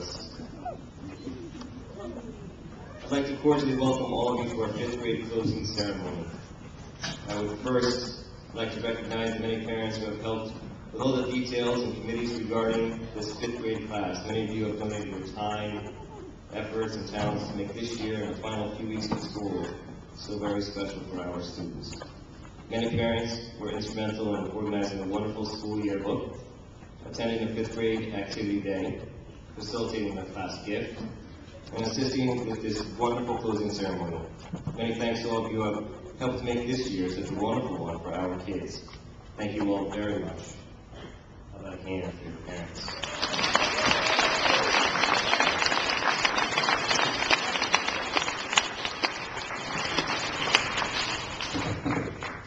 us. I'd like to cordially welcome all of you to our 5th grade closing ceremony. I would first like to recognize the many parents who have helped with all the details and committees regarding this 5th grade class. Many of you have donated your time, efforts, and talents to make this year and the final few weeks of school so very special for our students. Many parents were instrumental in organizing a wonderful school yearbook, attending the 5th grade activity day, facilitating the class gift, and assisting with this wonderful closing ceremony. Many thanks to all of you who have helped make this year such a wonderful one for our kids. Thank you all very much. How about a hand for your parents?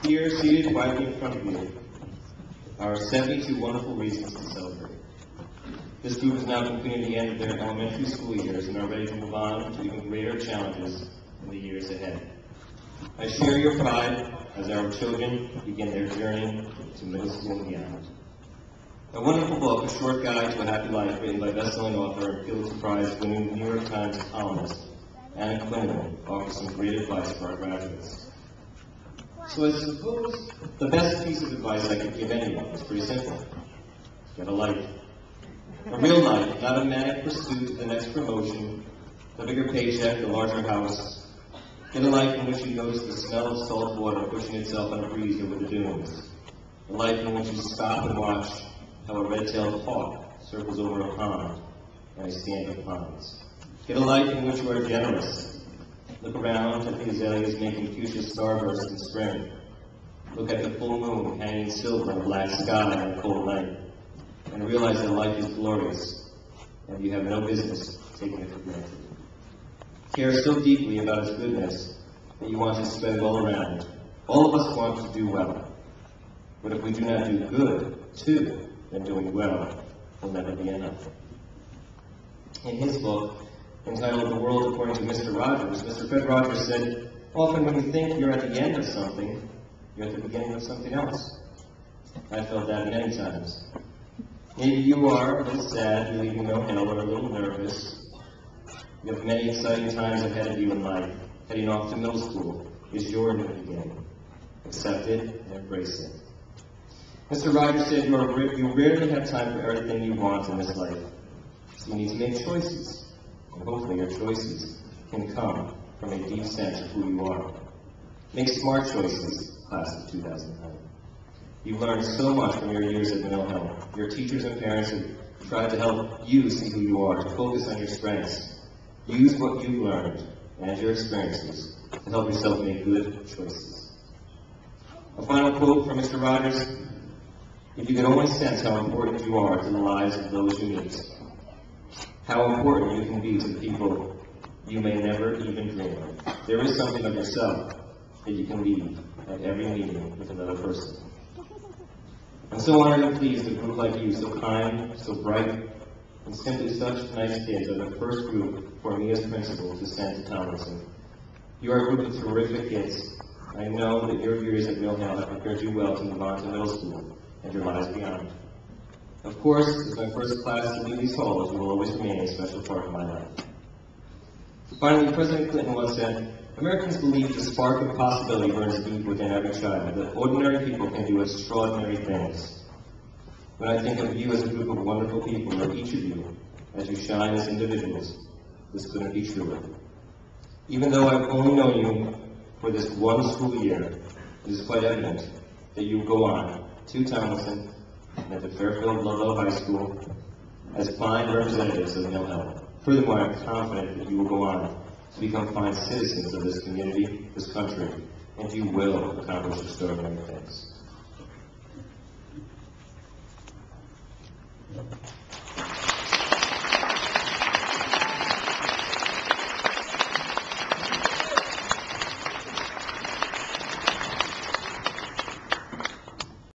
Here, seated quietly in front of you, are 72 wonderful reasons to celebrate. This group is now completing the end of their elementary school years and are ready to move on to even greater challenges in the years ahead. I share your pride as our children begin their journey to middle school and beyond. A wonderful book, A Short Guide to a Happy Life, written by best-selling author and Pulitzer Prize-winning New York Times columnist Anna Quinlan, offers some great advice for our graduates. So I suppose the best piece of advice I could give anyone is pretty simple. Get a life. A real life, not a manic pursuit of the next promotion, the bigger paycheck, the larger house. Get a life in which you notice the smell of salt water pushing itself on a breeze over the dunes. A life in which you stop and watch how a red-tailed hawk circles over a pond and a stand of ponds. Get a life in which you are generous. Look around at the azaleas making fuchsia starbursts in spring. Look at the full moon hanging silver in a black sky on a cold night. And realize that life is glorious, and you have no business taking it for granted. Care so deeply about its goodness that you want to spread it all around. All of us want to do well. But if we do not do good, too, then doing well will never be enough. In his book, entitled The World According to Mr. Rogers, Mr. Fred Rogers said, often when you think you're at the end of something, you're at the beginning of something else. I felt that many times. Maybe you are a little sad, believing no hell, or a little nervous. You have many exciting times ahead of you in life. Heading off to middle school is your new beginning. Accept it and embrace it. Mr. Rogers said you rarely have time for everything you want in this life. So you need to make choices. And hopefully your choices can come from a deep sense of who you are. Make smart choices, class of 2009. You've learned so much from your years at Mill Hill. Your teachers and parents have tried to help you see who you are, to focus on your strengths. Use what you've learned and your experiences to help yourself make good choices. A final quote from Mr. Rogers: if you could only sense how important you are to the lives of those you meet, how important you can be to the people you may never even dream of, there is something of yourself that you can leave at every meeting with another person. I'm so honored and pleased that a group like you, so kind, so bright, and simply such nice kids, are the first group for me as principal to send to Tomlinson. You are a group of terrific kids. I know that your years at Mill Hill have prepared you well to move on to middle school and your lives beyond. Of course, as my first class to leave these halls, you will always remain a special part of my life. Finally, President Clinton once said, Americans believe the spark of possibility burns deep within every child, that ordinary people can do extraordinary things. When I think of you as a group of wonderful people, or each of you, as you shine as individuals, this couldn't be truer. Even though I've only known you for this one school year, it is quite evident that you go on to Tomlinson and to Fairfield Ludlow High School as fine representatives of Mill Hill. Furthermore, I'm confident that you will go on to become fine citizens of this community, this country, and you will accomplish extraordinary things.